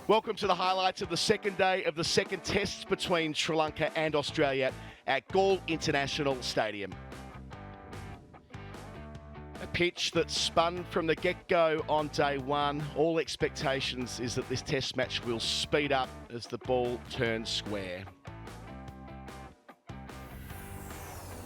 Welcome to the highlights of the second day of the second test between Sri Lanka and Australia at Galle International Stadium. A pitch that spun from the get-go on day one. All expectations is that this test match will speed up as the ball turns square.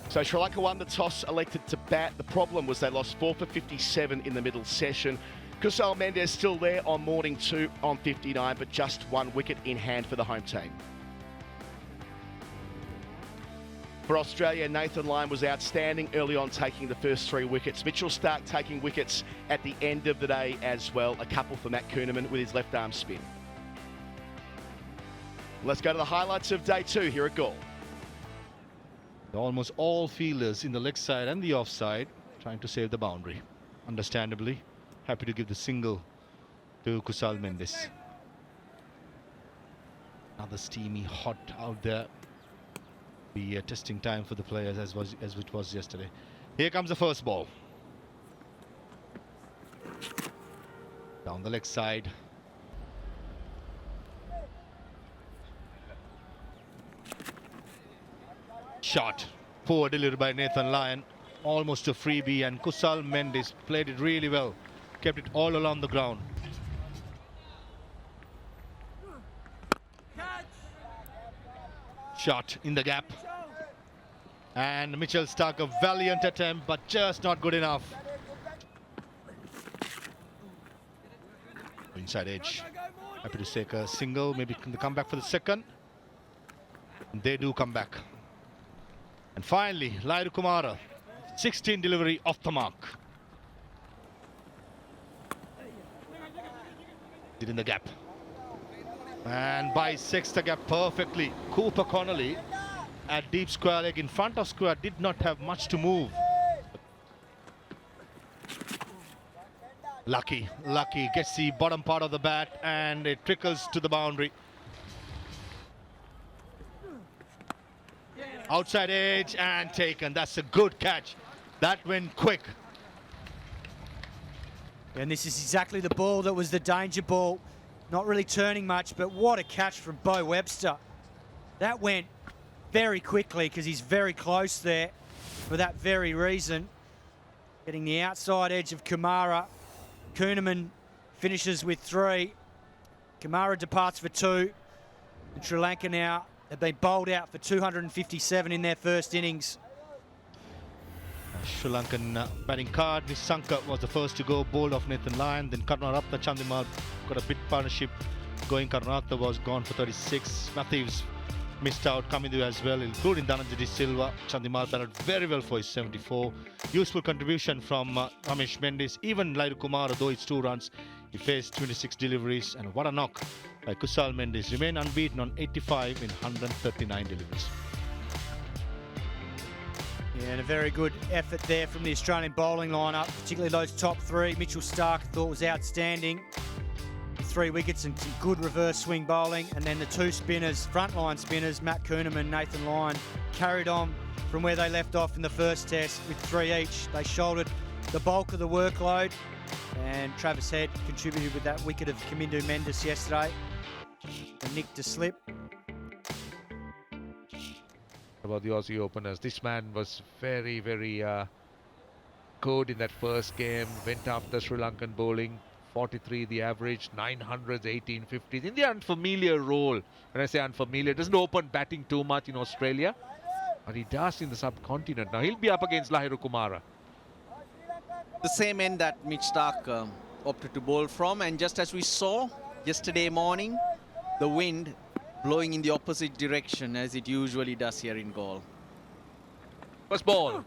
So Sri Lanka won the toss, elected to bat. The problem was they lost 4 for 57 in the middle session. Kusal Mendis still there on morning 2 on 59, but just 1 wicket in hand for the home team. For Australia, Nathan Lyon was outstanding early on, taking the first 3 wickets. Mitchell Starc taking wickets at the end of the day as well. A couple for Matt Kuhnemann with his left arm spin. Let's go to the highlights of day 2 here at Galle. Almost all fielders in the leg side and the offside trying to save the boundary. Understandably, happy to give the single to Kusal Mendis. Another steamy, hot out there. The testing time for the players as it was yesterday. Here comes the first ball. Down the leg side. Shot. Poor delivery by Nathan Lyon. Almost a freebie, and Kusal Mendis played it really well. Kept it all along the ground. Shot in the gap. And Mitchell Starc, a valiant attempt, but just not good enough. Inside edge. Happy to take a single, maybe come back for the second. And they do come back. And finally, Lairu Kumara, 16 delivery off the mark. Did in the gap. And bisects the gap perfectly. Cooper Connolly at deep square leg in front of square did not have much to move. Lucky gets the bottom part of the bat and it trickles to the boundary. Outside edge and taken. That's a good catch. That went quick. And this is exactly the ball that was the danger ball. Not really turning much, but what a catch from Bo Webster. That went very quickly because he's very close there for that very reason. Getting the outside edge of Kumara. Kuhnemann finishes with 3. Kumara departs for 2. And Sri Lanka now have been bowled out for 257 in their first innings. Sri Lankan batting card. Nisanka was the first to go, bowled off Nathan Lyon. Then Karunaratne Chandimal got a bit partnership going. Karunaratne was gone for 36. Matthews missed out, Kamindu as well, including Dhananjay Silva. Chandimal batted very well for his 74. Useful contribution from Ramesh Mendis. Even Lairu Kumara, though it's 2 runs, he faced 26 deliveries. And what a knock by Kusal Mendis. Remain unbeaten on 85 in 139 deliveries. Yeah, and a very good effort there from the Australian bowling lineup, particularly those top 3. Mitchell Starc I thought was outstanding. 3 wickets and some good reverse swing bowling. And then the 2 spinners, frontline spinners, Matt Kuhnemann, Nathan Lyon, carried on from where they left off in the first test with 3 each. They shouldered the bulk of the workload. And Travis Head contributed with that wicket of Kamindu Mendis yesterday. And nicked a slip. About the Aussie openers, this man was very good in that first game. Went after Sri Lankan bowling. 43 the average, 900s, 1850s in the unfamiliar role. When I say unfamiliar, doesn't open batting too much in Australia, but he does in the subcontinent. Now he'll be up against Lairu Kumara. The same end that Mitch Starc opted to bowl from, and just as we saw yesterday morning, the wind blowing in the opposite direction as it usually does here in Galle. First ball.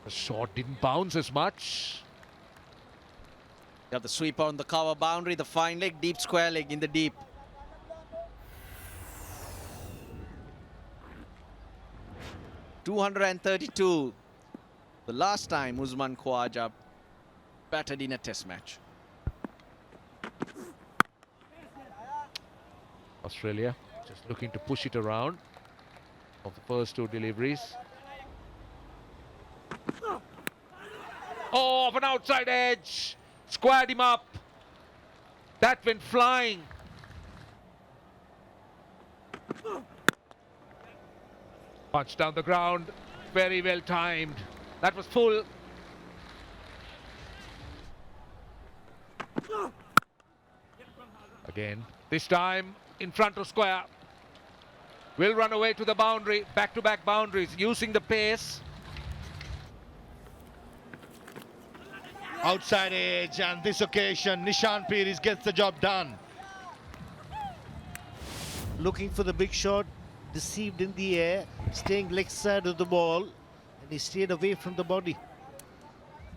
The shot didn't bounce as much. Got the sweeper on the cover boundary, the fine leg, deep square leg in the deep. .232. The last time Usman Khawaja batted in a test match. Australia just looking to push it around of the first 2 deliveries. Oh, off an outside edge. Squared him up. That went flying. Punch down the ground. Very well timed. That was full. Again, this time in front of square. Will run away to the boundary. Back-to-back boundaries. Using the pace. Outside edge, and this occasion Nishan Piris gets the job done. Looking for the big shot, deceived in the air, staying leg side of the ball, and he stayed away from the body.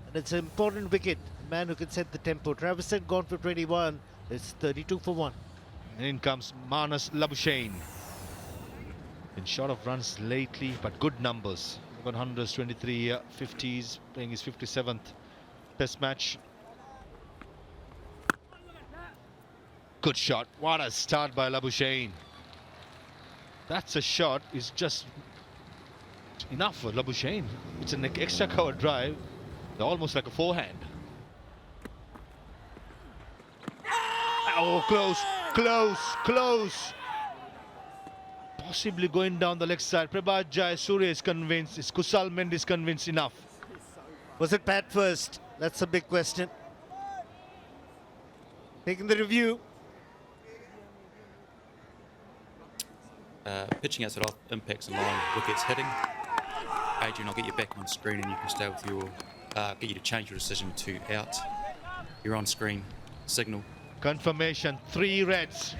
And it's an important wicket, man who can set the tempo. Travis had gone for 21, it's 32 for 1. And in comes Manas Labuschagne. Been short of runs lately, but good numbers. 100s, 23 50s, playing his 57th Test match. Good shot. What a start by Labuschagne. That's a shot. Is just enough for Labuschagne. It's an extra cover drive. They're almost like a forehand. Oh, close, close, close. Possibly going down the leg side. Prabhat Jayasuriya is convinced. Is Kusal Mendis convinced enough? Was it Pat first? That's a big question. Taking the review. Pitching outside off, impacts in line, wickets hitting. Adrian, I'll get you back on screen and you can stay with your, get you to change your decision to out. You're on screen, signal. Confirmation, 3 reds.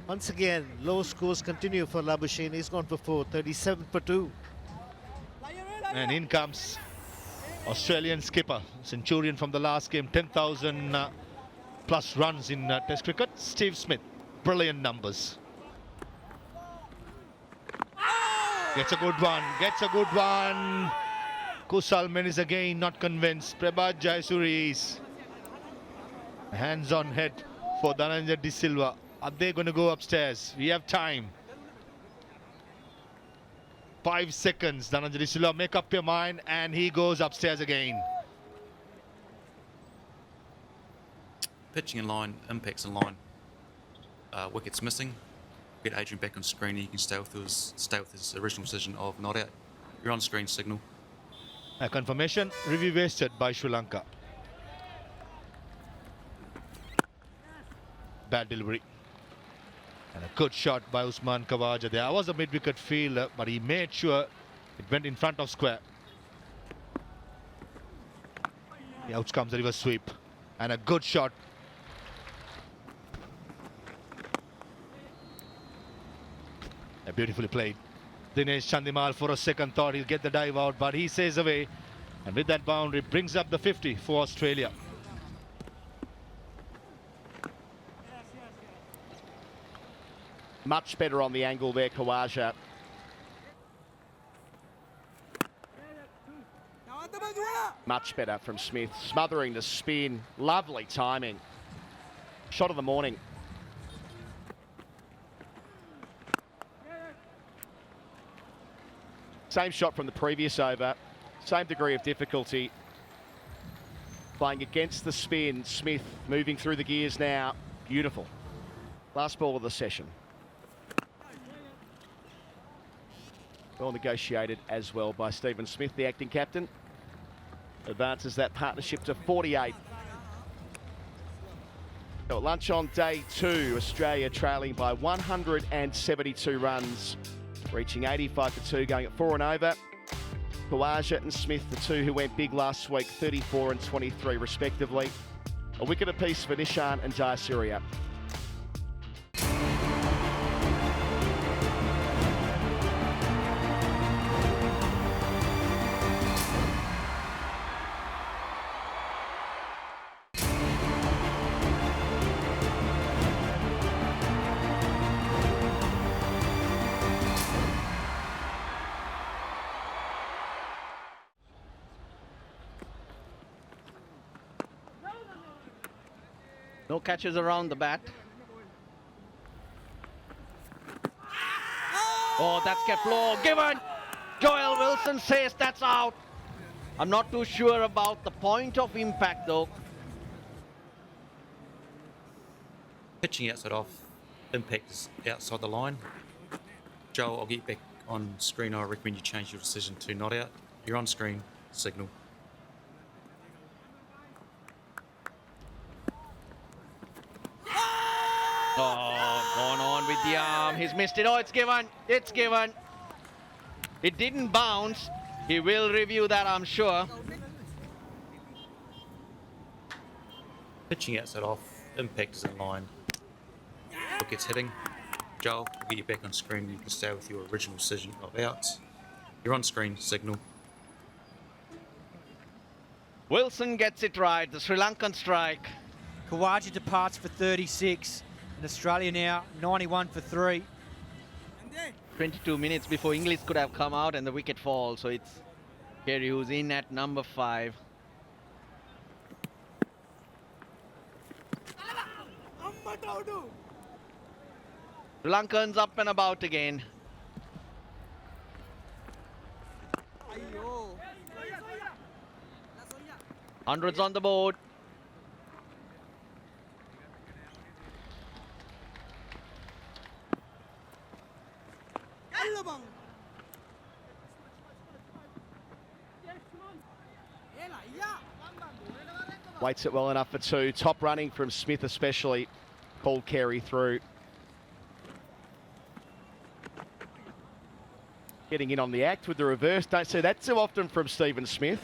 Once again, low scores continue for Labuschagne. He's gone for 4, 37 for 2. And in comes Australian skipper, Centurion from the last game, 10,000 plus runs in Test cricket. Steve Smith, brilliant numbers. Gets a good one, gets a good one. Kusal Mendis again not convinced. Prabhat Jayasuriya is hands on head for Dhananjay De Silva. Are they going to go upstairs? We have time. 5 seconds. Dhananjay De Silva, make up your mind, and he goes upstairs again. Pitching in line, impacts in line, wickets missing. Get Adrian back on screen and you can stay with his original decision of not out. You're on screen, signal. A confirmation, review wasted by Sri Lanka. Bad delivery. And a good shot by Usman Khawaja there. I was a mid-wicket fielder, but he made sure it went in front of square. The out comes the reverse sweep. And a good shot. Beautifully played. Dinesh Chandimal for a second thought he'll get the dive out, but he says away. And with that boundary, brings up the 50 for Australia. Much better on the angle there, Khawaja. Much better from Smith. Smothering the spin. Lovely timing. Shot of the morning. Same shot from the previous over. Same degree of difficulty. Playing against the spin. Smith moving through the gears now. Beautiful. Last ball of the session. Well negotiated as well by Stephen Smith, the acting captain. Advances that partnership to 48. So at lunch on day 2, Australia trailing by 172 runs, reaching 85 for 2, going at 4 and over. Khawaja and Smith, the two who went big last week, 34 and 23 respectively. A wicket apiece for Nishan and Jayasuriya. No catches around the bat. Oh, that's kept low. Given. Joel Wilson says that's out. I'm not too sure about the point of impact though. Pitching outside off, impact is outside the line. Joel, I'll get you back on screen. I recommend you change your decision to not out. You're on screen, signal. Oh, gone on with the arm. He's missed it. Oh, it's given. It's given. It didn't bounce. He will review that, I'm sure. Pitching outside off, impact is in line. Wicket's hitting. Joel, I'll get you back on screen. You can stay with your original decision of outs. You're on screen, signal. Wilson gets it right. The Sri Lankan strike. Kawaja departs for 36. And Australia now 91 for 3. 22 minutes before English could have come out and the wicket falls. So it's Kerry who's in at number 5. Sri Lankans up and about again. Hundreds on the board. Waits it well enough for 2. Top running from Smith especially. Pulled Carey through. Getting in on the act with the reverse. Don't see that too often from Stephen Smith.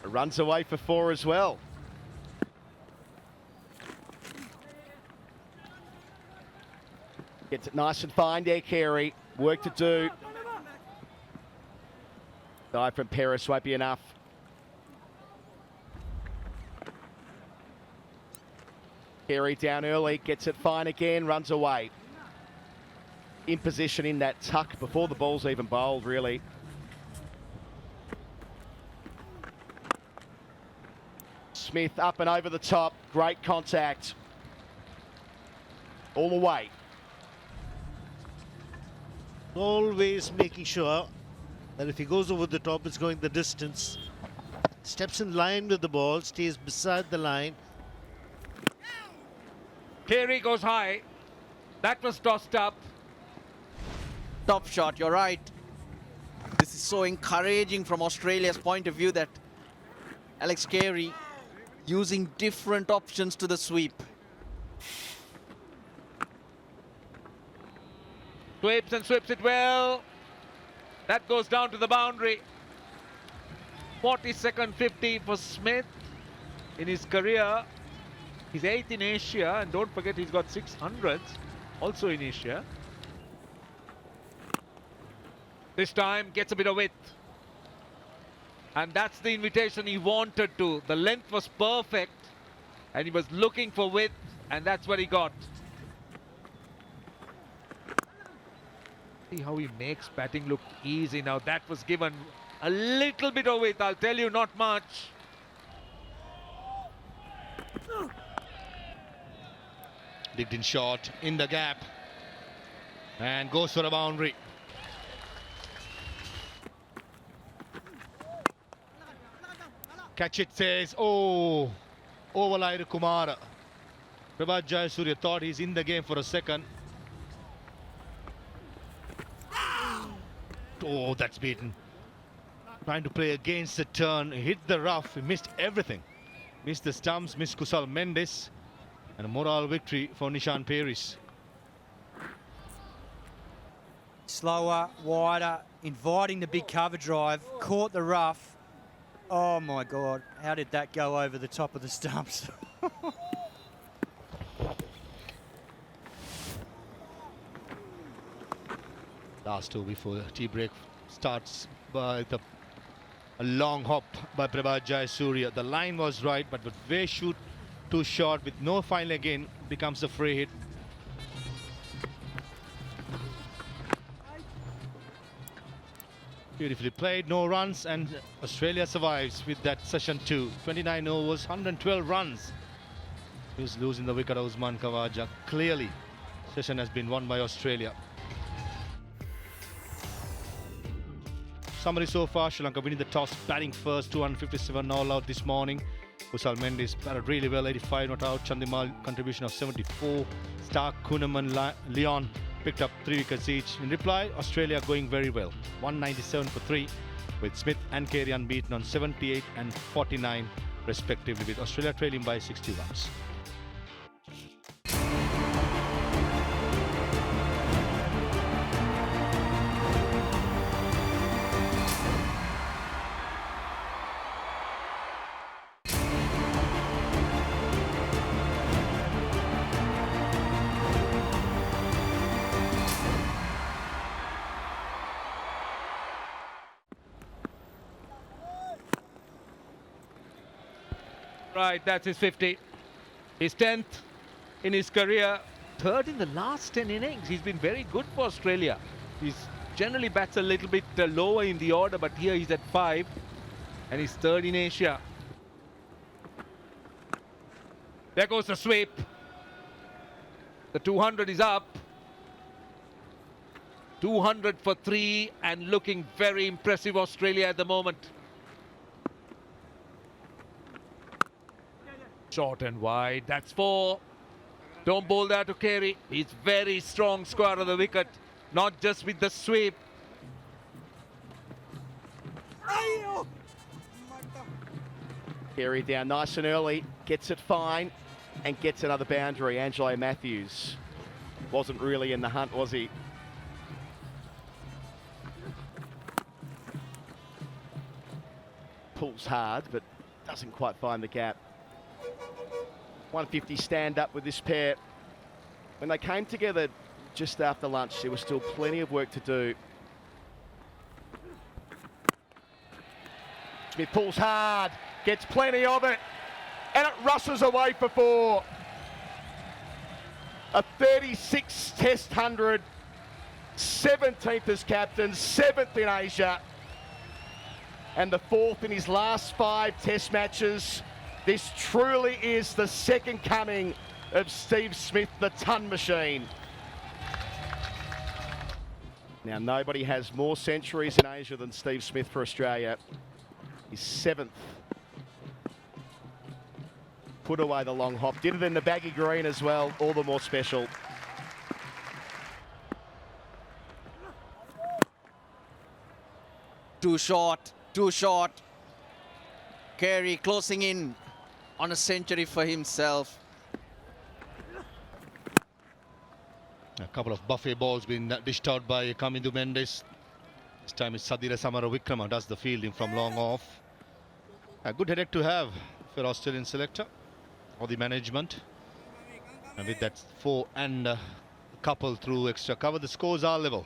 Runs away for 4 as well. Gets it nice and fine there, Carey. Work to do. Dive from Paris won't be enough. Carey down early, gets it fine again, runs away. In position in that tuck before the ball's even bowled, really. Smith up and over the top, great contact. All the way. Always making sure that if he goes over the top, it's going the distance. Steps in line with the ball, stays beside the line. Carey goes high. That was tossed up. Top shot, you're right. This is so encouraging from Australia's point of view that Alex Carey using different options to the sweep. Sweeps and sweeps it well. That goes down to the boundary. 42nd 50 for Smith in his career. He's 8th in Asia, and don't forget he's got 600s also in Asia. This time gets a bit of width. And that's the invitation he wanted to. The length was perfect and he was looking for width, and that's what he got. See how he makes batting look easy now. That was given a little bit of width, I'll tell you, not much. Digged in short, in the gap. And goes for a boundary. Catch it, says, oh, overlay Kumara. Prabhat Jayasuriya thought he's in the game for a second. Oh, that's beaten. Trying to play against the turn. He hit the rough. He missed everything. Missed the stumps, missed Kusal Mendes. And a moral victory for Nishan Paris. Slower, wider, inviting the big cover drive. Caught the rough. Oh my God, how did that go over the top of the stumps? Last two before tea break starts by a long hop by Prabhat Jayasuriya. The line was right, but with way too short with no final again, becomes a free hit. Beautifully played, no runs, and Australia survives with that session 2. 29 overs, 112 runs. He was losing the wicket, Usman Khawaja. Clearly, session has been won by Australia. summary so far: Sri Lanka winning the toss, batting first, 257 all out this morning. Kusal Mendes batted really well, 85 not out. Chandimal contribution of 74. Stark, Kuhneman, Leon picked up 3 wickets each. In reply, Australia going very well, 197 for 3, with Smith and Carey unbeaten on 78 and 49 respectively, with Australia trailing by 60 runs. Right, that's his 50. His 10th in his career. 3rd in the last 10 innings. He's been very good for Australia. He's generally bats a little bit lower in the order, but here he's at 5. And he's 3rd in Asia. There goes the sweep. The 200 is up. 200 for 3 and looking very impressive, Australia, at the moment. Short and wide, that's 4. Don't bowl that to Carey. He's very strong square of the wicket, not just with the sweep. Carey down nice and early, gets it fine, and gets another boundary. Angelo Matthews wasn't really in the hunt, was he? Pulls hard, but doesn't quite find the gap. 150 stand up with this pair. When they came together just after lunch, there was still plenty of work to do. Smith pulls hard, gets plenty of it, and it rushes away for 4. A 36 Test 100, 17th as captain, 7th in Asia, and the 4th in his last 5 Test matches. This truly is the second coming of Steve Smith, the ton machine. Now, nobody has more centuries in Asia than Steve Smith for Australia. He's 7th. Put away the long hop. Did it in the baggy green as well. All the more special. Too short, too short. Carey closing in on a century for himself. A couple of buffet balls being dished out by Kamindu Mendes. This time it's Sadira Samaravikrama does the fielding from long off. A good headache to have for Australian selector or the management. And with that 4 and a couple through extra cover, the scores are level.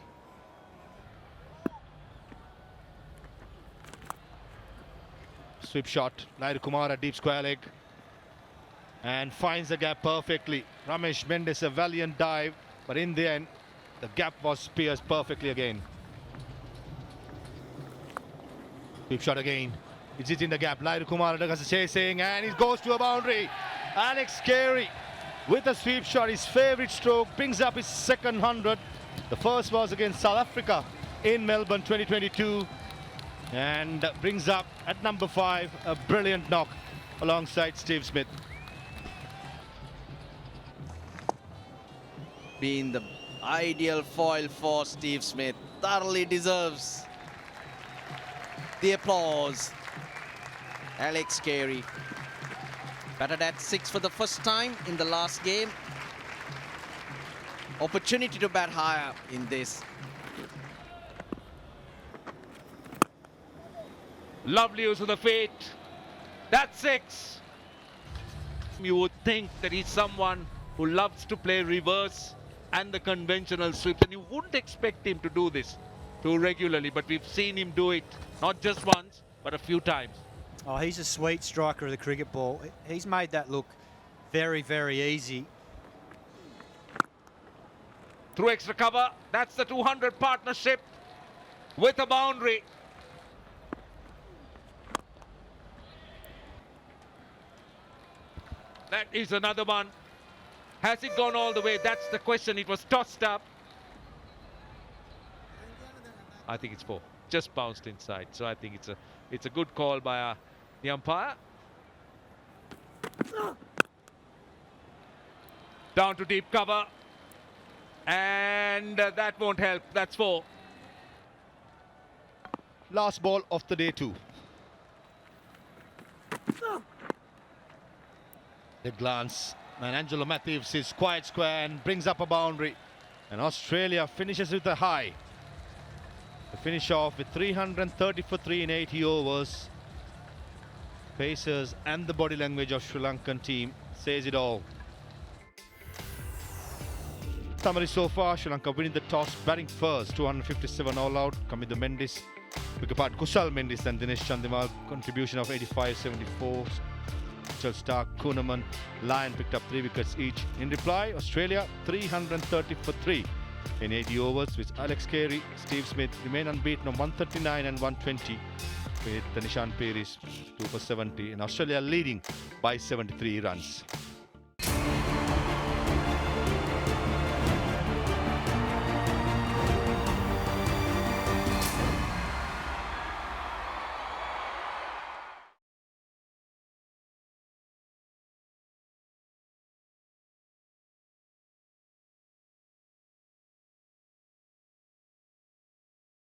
Sweep shot, Naidu Kumar, a deep square leg, and finds the gap perfectly. Ramesh Mendes, a valiant dive, but in the end, the gap was pierced perfectly again. Sweep shot again. It's in the gap. Naidu Kumar does chasing, and it goes to a boundary. Alex Carey with a sweep shot, his favourite stroke, brings up his second 100. The first was against South Africa in Melbourne 2022. And brings up at number 5 a brilliant knock alongside Steve Smith. Being the ideal foil for Steve Smith. Thoroughly deserves the applause. Alex Carey batted at 6 for the first time in the last game. Opportunity to bat higher in this. Lovely use of the feet. That's 6. You would think that he's someone who loves to play reverse and the conventional sweeps, and you wouldn't expect him to do this too regularly, but we've seen him do it not just once but a few times. Oh, he's a sweet striker of the cricket ball. He's made that look very, very easy. Through extra cover, that's the 200 partnership with a boundary. That is another one. Has it gone all the way? That's the question. It was tossed up. I think it's 4. just bounced inside. So I think it's a good call by the umpire. Down to deep cover, and that won't help. That's 4. Last ball of the day too. The glance, and Angelo Matthews is quite square and brings up a boundary. And Australia finishes with a high. They finish off with 330 for 3 in 80 overs. Pacers and the body language of Sri Lankan team says it all. Summary so far: Sri Lanka winning the toss, batting first, 257 all out. Kamida Mendis, Kusal Mendis and Dinesh Chandimal, contribution of 85-74. Mitchell Starc, Kuhnemann, Lyon picked up 3 wickets each. In reply, Australia 330 for 3 in 80 overs, with Alex Carey, Steve Smith remain unbeaten on 139 and 120, with Nishan Peris 2 for 70, and Australia leading by 73 runs.